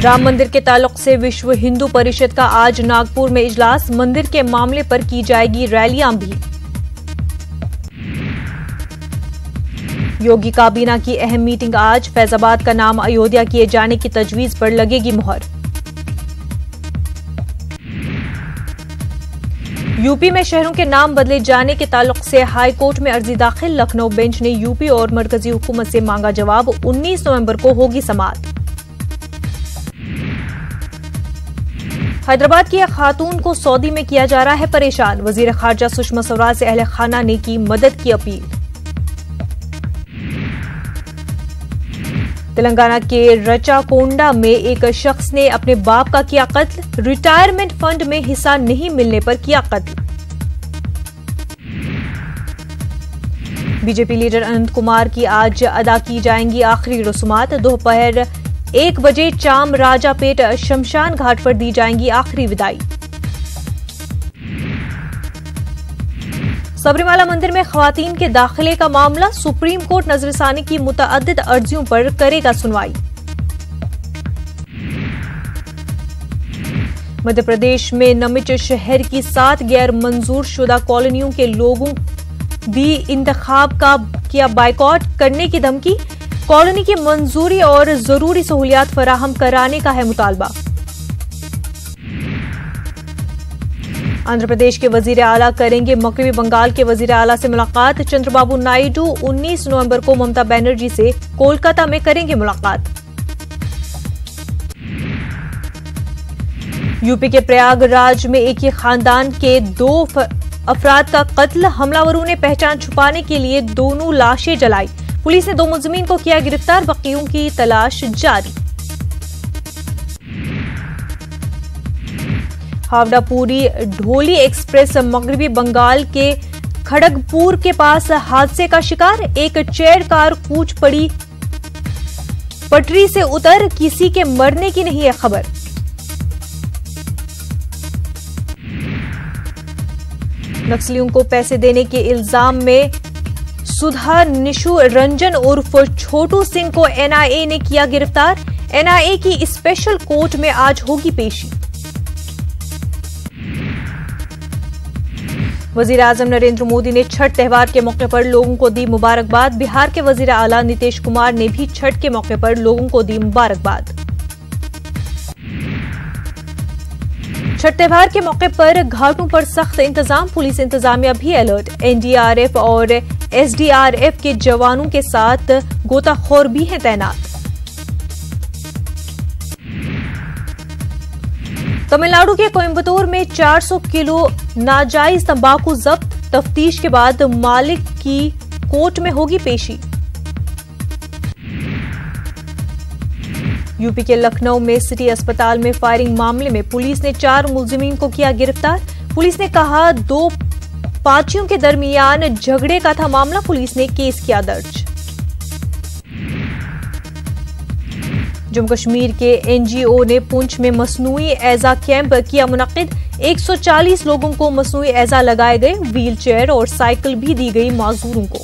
राम मंदिर के ताल्लुक से विश्व हिंदू परिषद का आज नागपुर में इजलास, मंदिर के मामले पर की जाएगी रैलियां भी। योगी काबीना की अहम मीटिंग आज, फैजाबाद का नाम अयोध्या किए जाने की तजवीज पर लगेगी मुहर। यूपी में शहरों के नाम बदले जाने के ताल्लुक से हाई कोर्ट में अर्जी दाखिल, लखनऊ बेंच ने यूपी और मरकजी हुकूमत से मांगा जवाब, 19 नवंबर को होगी समाअत। हैदराबाद की एक खातून को सऊदी में किया जा रहा है परेशान, वजीर खारजा सुषमा स्वराज से अहले खाना ने की मदद की अपील। तेलंगाना के रचाकोंडा में एक शख्स ने अपने बाप का किया कत्ल, रिटायरमेंट फंड में हिस्सा नहीं मिलने पर किया कत्ल। बीजेपी लीडर अनंत कुमार की आज अदा की जाएंगी आखिरी रसूमात, दोपहर 1 बजे चाम राजापेट शमशान घाट पर दी जाएंगी आखिरी विदाई। सबरीमाला मंदिर में खवातीन के दाखिले का मामला, सुप्रीम कोर्ट नजरसानी की मुतअद्दिद अर्जियों पर करेगा सुनवाई। मध्य प्रदेश में नमिच शहर की 7 गैर मंजूर शुदा कॉलोनियों के लोगों भी इंतखाब का किया बाइकआउट करने की धमकी, कॉलोनी की मंजूरी और जरूरी सहूलियात फराहम कराने का है मुतालबा। आंध्र प्रदेश के वजीर आला करेंगे मगरबी बंगाल के वजीर आला से मुलाकात, चंद्रबाबू नायडू 19 नवंबर को ममता बनर्जी से कोलकाता में करेंगे मुलाकात। यूपी के प्रयागराज में एक ही खानदान के 2 अफराद का कत्ल, हमलावरों ने पहचान छुपाने के लिए दोनों लाशें जलाई, पुलिस ने 2 मुलजिमीन को किया गिरफ्तार, बाकियों की तलाश जारी। हावड़ा पुरी ढोली एक्सप्रेस मगरबी बंगाल के खड़गपुर के पास हादसे का शिकार, एक चेयर कार कूच पड़ी, पटरी से उतर, किसी के मरने की नहीं है खबर। नक्सलियों को पैसे देने के इल्जाम में सुधा निशु रंजन उर्फ छोटू सिंह को एनआईए ने किया गिरफ्तार, एनआईए की स्पेशल कोर्ट में आज होगी पेशी। वजीर आजम नरेंद्र मोदी ने छठ त्योहार के मौके पर लोगों को दी मुबारकबाद, बिहार के वजीर आला नीतीश कुमार ने भी छठ के मौके पर लोगों को दी मुबारकबाद। छठ त्योहार के मौके पर घाटों पर सख्त इंतजाम, पुलिस इंतजामिया भी अलर्ट, एनडीआरएफ और एसडीआरएफ के जवानों के साथ गोताखोर भी हैं तैनात। तमिलनाडु के कोयम्बटूर में 400 किलो नाजायज तंबाकू जब्त, तफ्तीश के बाद मालिक की कोर्ट में होगी पेशी। यूपी के लखनऊ में सिटी अस्पताल में फायरिंग मामले में पुलिस ने 4 मुलजिमीन को किया गिरफ्तार, पुलिस ने कहा 2 पार्टियों के दरमियान झगड़े का था मामला, पुलिस ने केस किया दर्ज। जम्मू कश्मीर के एनजीओ ने पुंछ में मसनूई एजा कैंप किया मुनक्किद, 140 लोगों को मसनूई एजा लगाए गए, व्हील चेयर और साइकिल भी दी गई माजूरों को।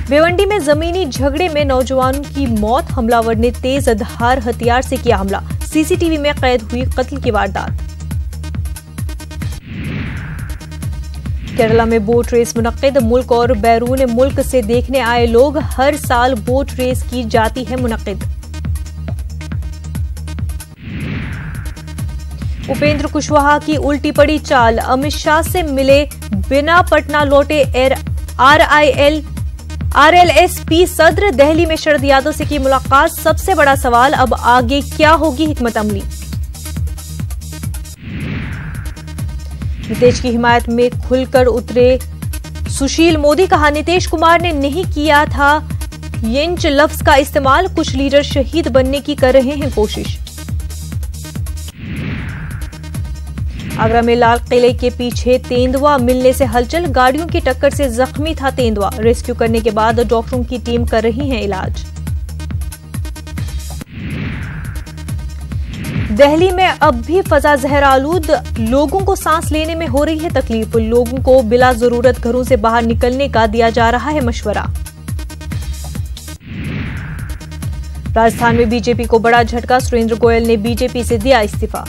भिवंडी में जमीनी झगड़े में नौजवान की मौत, हमलावर ने तेज धार हथियार से किया हमला, सीसीटीवी में कैद हुई कत्ल की वारदात। केरला में बोट रेस मुनक्किद, मुल्क और बैरून मुल्क से देखने आए लोग, हर साल बोट रेस की जाती है मुनक्किद। उपेंद्र कुशवाहा की उल्टी पड़ी चाल, अमित शाह से मिले बिना पटना लौटे आरएलएसपी सदर, दिल्ली में शरद यादव से की मुलाकात, सबसे बड़ा सवाल अब आगे क्या होगी हिकमत अमली। नीतीश की हिमायत में खुलकर उतरे सुशील मोदी, कहा नीतीश कुमार ने नहीं किया था यंच लफ्ज का इस्तेमाल, कुछ लीडर शहीद बनने की कर रहे हैं कोशिश। आगरा में लाल किले के पीछे तेंदुआ मिलने से हलचल, गाड़ियों की टक्कर से जख्मी था तेंदुआ, रेस्क्यू करने के बाद डॉक्टरों की टीम कर रही है इलाज। दिल्ली में अब भी फजा जहर आलूद, लोगों को सांस लेने में हो रही है तकलीफ, लोगों को बिला जरूरत घरों से बाहर निकलने का दिया जा रहा है मशवरा। राजस्थान में बीजेपी को बड़ा झटका, सुरेंद्र गोयल ने बीजेपी से दिया इस्तीफा।